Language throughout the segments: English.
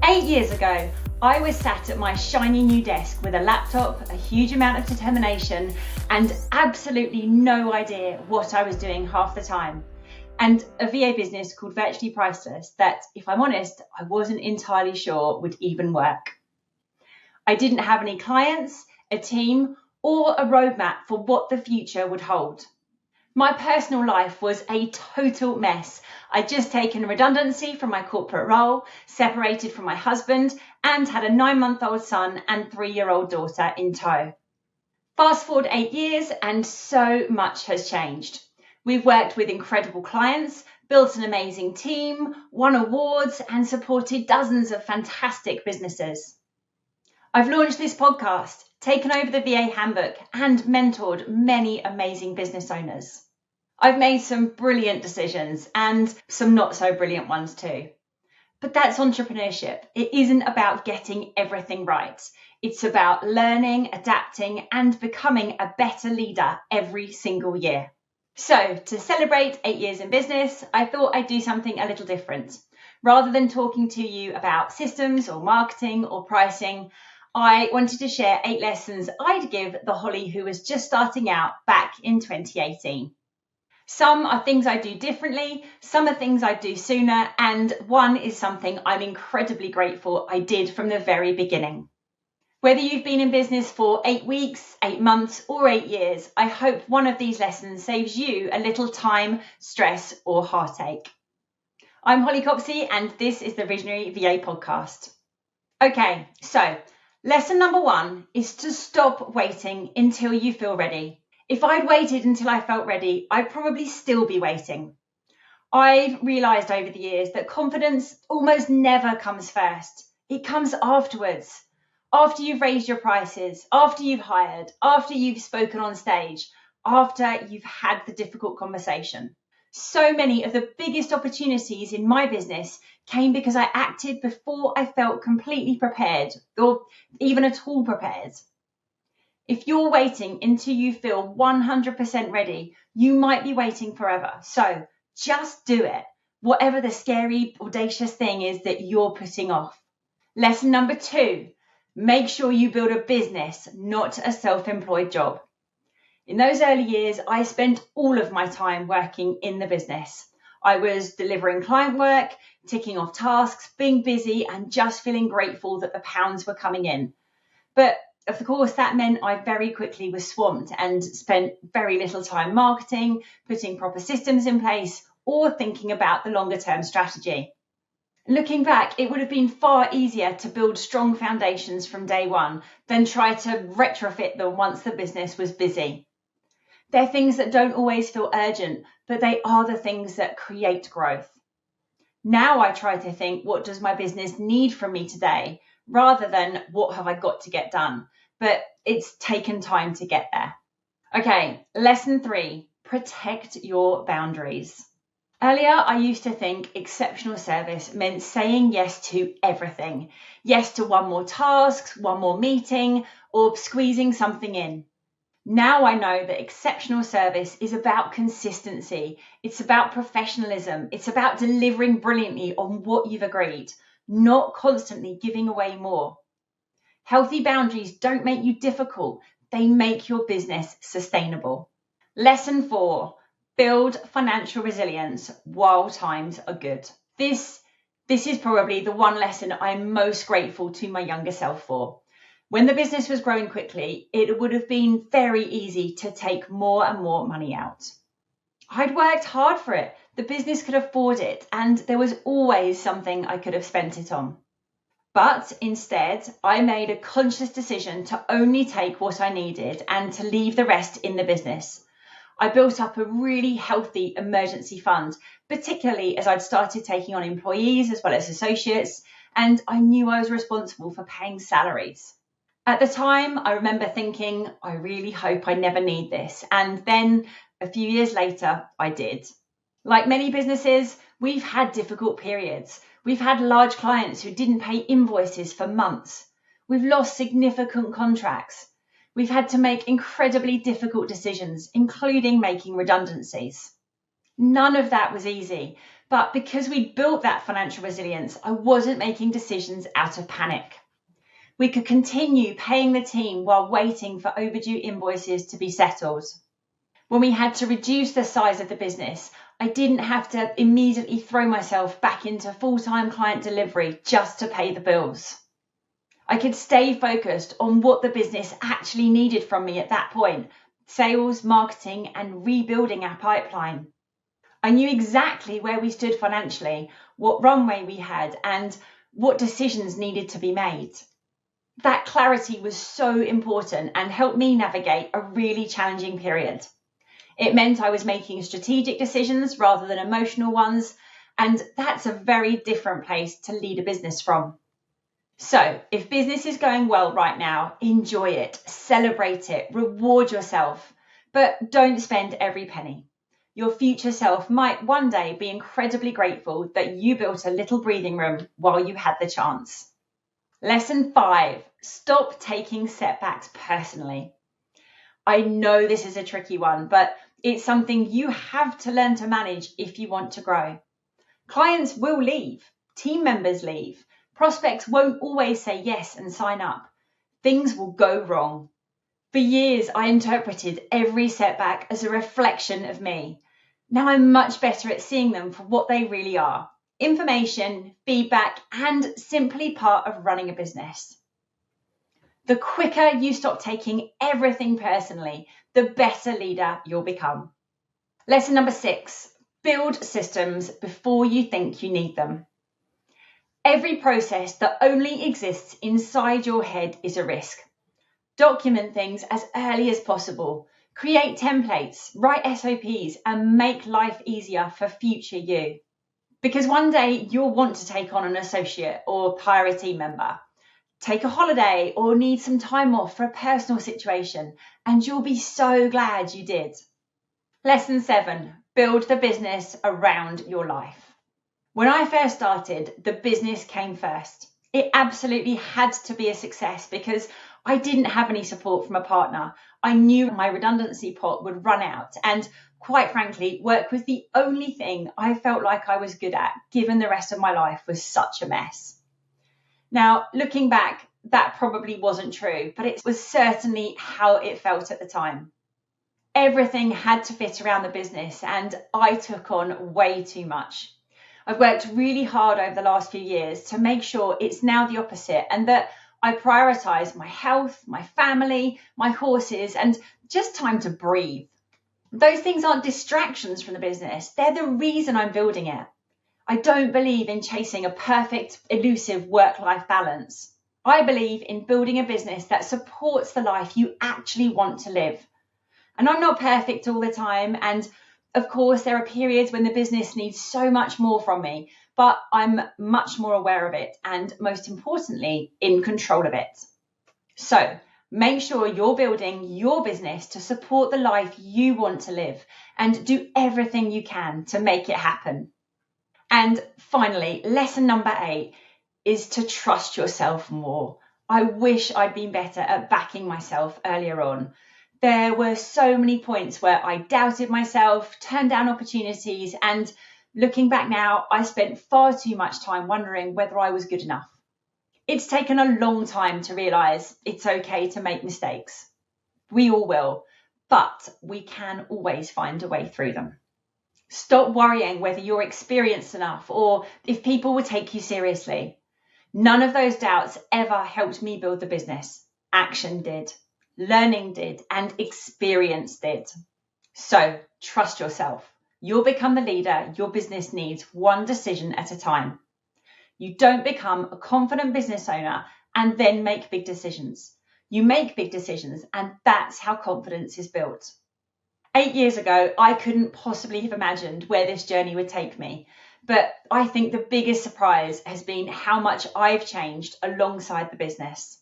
8 years ago, I was sat at my shiny new desk with a laptop, a huge amount of determination, and absolutely no idea what I was doing half the time. And a VA business called Virtually Priceless that, if I'm honest, I wasn't entirely sure would even work. I didn't have any clients, a team, or a roadmap for what the future would hold. My personal life was a total mess. I'd just taken redundancy from my corporate role, separated from my husband, and had a 9-month-old son and 3-year-old daughter in tow. Fast forward 8 years, and so much has changed. We've worked with incredible clients, built an amazing team, won awards, and supported dozens of fantastic businesses. I've launched this podcast, taken over the VA handbook, and mentored many amazing business owners. I've made some brilliant decisions and some not so brilliant ones too. But that's entrepreneurship. It isn't about getting everything right. It's about learning, adapting, and becoming a better leader every single year. So, to celebrate 8 years in business, I thought I'd do something a little different. Rather than talking to you about systems or marketing or pricing, I wanted to share 8 lessons I'd give the Holly who was just starting out back in 2018. Some are things I do differently, some are things I do sooner, and one is something I'm incredibly grateful I did from the very beginning. Whether you've been in business for 8 weeks, 8 months, or 8 years, I hope one of these lessons saves you a little time, stress, or heartache. I'm Holly Copsey, and this is the Visionary VA podcast. Okay, so lesson number 1 is to stop waiting until you feel ready. If I'd waited until I felt ready, I'd probably still be waiting. I've realised over the years that confidence almost never comes first. It comes afterwards. After you've raised your prices, after you've hired, after you've spoken on stage, after you've had the difficult conversation. So many of the biggest opportunities in my business came because I acted before I felt completely prepared or even at all prepared. If you're waiting until you feel 100% ready, you might be waiting forever. So just do it, whatever the scary, audacious thing is that you're putting off. Lesson number 2, make sure you build a business, not a self-employed job. In those early years, I spent all of my time working in the business. I was delivering client work, ticking off tasks, being busy, and just feeling grateful that the pounds were coming in. But of course, that meant I very quickly was swamped and spent very little time marketing, putting proper systems in place, or thinking about the longer term strategy. Looking back, it would have been far easier to build strong foundations from day one than try to retrofit them once the business was busy. They're things that don't always feel urgent, but they are the things that create growth. Now I try to think, what does my business need from me today, rather than what have I got to get done? But it's taken time to get there. Okay, lesson 3, protect your boundaries. Earlier, I used to think exceptional service meant saying yes to everything. Yes to one more task, one more meeting, or squeezing something in. Now I know that exceptional service is about consistency. It's about professionalism. It's about delivering brilliantly on what you've agreed, not constantly giving away more. Healthy boundaries don't make you difficult. They make your business sustainable. Lesson 4, build financial resilience while times are good. This is probably the one lesson I'm most grateful to my younger self for. When the business was growing quickly, it would have been very easy to take more and more money out. I'd worked hard for it. The business could afford it, and there was always something I could have spent it on. But instead, I made a conscious decision to only take what I needed and to leave the rest in the business. I built up a really healthy emergency fund, particularly as I'd started taking on employees as well as associates, and I knew I was responsible for paying salaries. At the time, I remember thinking, I really hope I never need this. And then a few years later, I did. Like many businesses, we've had difficult periods. We've had large clients who didn't pay invoices for months. We've lost significant contracts. We've had to make incredibly difficult decisions, including making redundancies. None of that was easy, But because we'd built that financial resilience, I wasn't making decisions out of panic. We could continue paying the team while waiting for overdue invoices to be settled. When we had to reduce the size of the business, I didn't have to immediately throw myself back into full-time client delivery just to pay the bills. I could stay focused on what the business actually needed from me at that point: sales, marketing, and rebuilding our pipeline. I knew exactly where we stood financially, what runway we had, and what decisions needed to be made. That clarity was so important and helped me navigate a really challenging period. It meant I was making strategic decisions rather than emotional ones, and that's a very different place to lead a business from. So, if business is going well right now, enjoy it, celebrate it, reward yourself, but don't spend every penny. Your future self might one day be incredibly grateful that you built a little breathing room while you had the chance. Lesson 5, stop taking setbacks personally. I know this is a tricky one, but it's something you have to learn to manage if you want to grow. Clients will leave, team members leave, prospects won't always say yes and sign up. Things will go wrong. For years, I interpreted every setback as a reflection of me. Now I'm much better at seeing them for what they really are: information, feedback, and simply part of running a business. The quicker you stop taking everything personally, the better leader you'll become. Lesson number 6, build systems before you think you need them. Every process that only exists inside your head is a risk. Document things as early as possible. Create templates, write SOPs, and make life easier for future you. Because one day you'll want to take on an associate or hire a team member, take a holiday, or need some time off for a personal situation, and you'll be so glad you did. Lesson 7, build the business around your life. When I first started, the business came first. It absolutely had to be a success because I didn't have any support from a partner. I knew my redundancy pot would run out, and quite frankly, work was the only thing I felt like I was good at, given the rest of my life was such a mess. Now, looking back, that probably wasn't true, but it was certainly how it felt at the time. Everything had to fit around the business, and I took on way too much. I've worked really hard over the last few years to make sure it's now the opposite, and that I prioritize my health, my family, my horses, and just time to breathe. Those things aren't distractions from the business. They're the reason I'm building it. I don't believe in chasing a perfect, elusive work-life balance. I believe in building a business that supports the life you actually want to live. And I'm not perfect all the time, and of course, there are periods when the business needs so much more from me, but I'm much more aware of it and, most importantly, in control of it. So make sure you're building your business to support the life you want to live, and do everything you can to make it happen. And finally, lesson number 8 is to trust yourself more. I wish I'd been better at backing myself earlier on. There were so many points where I doubted myself, turned down opportunities, and looking back now, I spent far too much time wondering whether I was good enough. It's taken a long time to realize it's okay to make mistakes. We all will, but we can always find a way through them. Stop worrying whether you're experienced enough or if people will take you seriously. None of those doubts ever helped me build the business. Action did. Learning did, and experience did. So trust yourself. You'll become the leader your business needs, one decision at a time. You don't become a confident business owner and then make big decisions. You make big decisions, and that's how confidence is built. 8 years ago, I couldn't possibly have imagined where this journey would take me. But I think the biggest surprise has been how much I've changed alongside the business.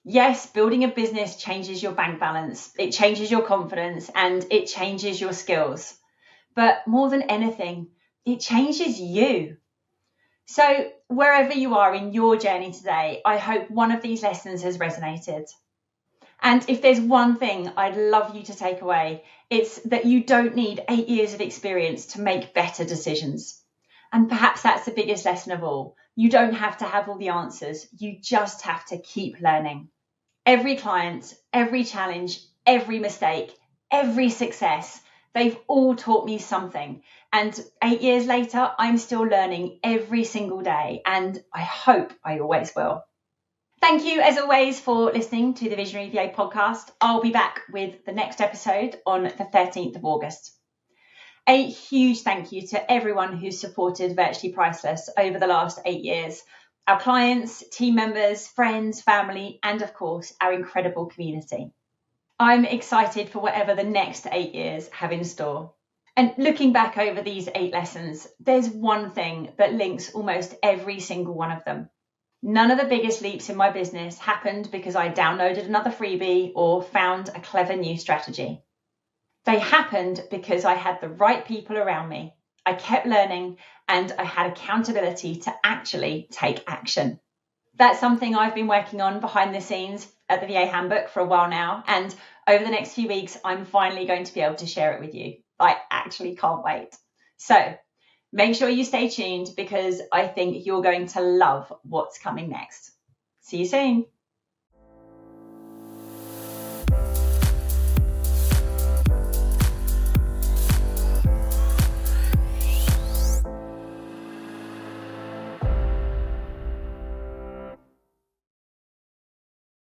Yes, building a business changes your bank balance, it changes your confidence, and it changes your skills. But more than anything, it changes you. So wherever you are in your journey today, I hope one of these lessons has resonated. And if there's one thing I'd love you to take away, it's that you don't need 8 years of experience to make better decisions. And perhaps that's the biggest lesson of all. You don't have to have all the answers. You just have to keep learning. Every client, every challenge, every mistake, every success, they've all taught me something. And 8 years later, I'm still learning every single day. And I hope I always will. Thank you, as always, for listening to the Visionary VA podcast. I'll be back with the next episode on the 13th of August. A huge thank you to everyone who's supported Virtually Priceless over the last 8 years. Our clients, team members, friends, family, and of course, our incredible community. I'm excited for whatever the next 8 years have in store. And looking back over these 8 lessons, there's one thing that links almost every single one of them. None of the biggest leaps in my business happened because I downloaded another freebie or found a clever new strategy. They happened because I had the right people around me. I kept learning and I had accountability to actually take action. That's something I've been working on behind the scenes at the VA Handbook for a while now. And over the next few weeks, I'm finally going to be able to share it with you. I actually can't wait. So make sure you stay tuned because I think you're going to love what's coming next. See you soon.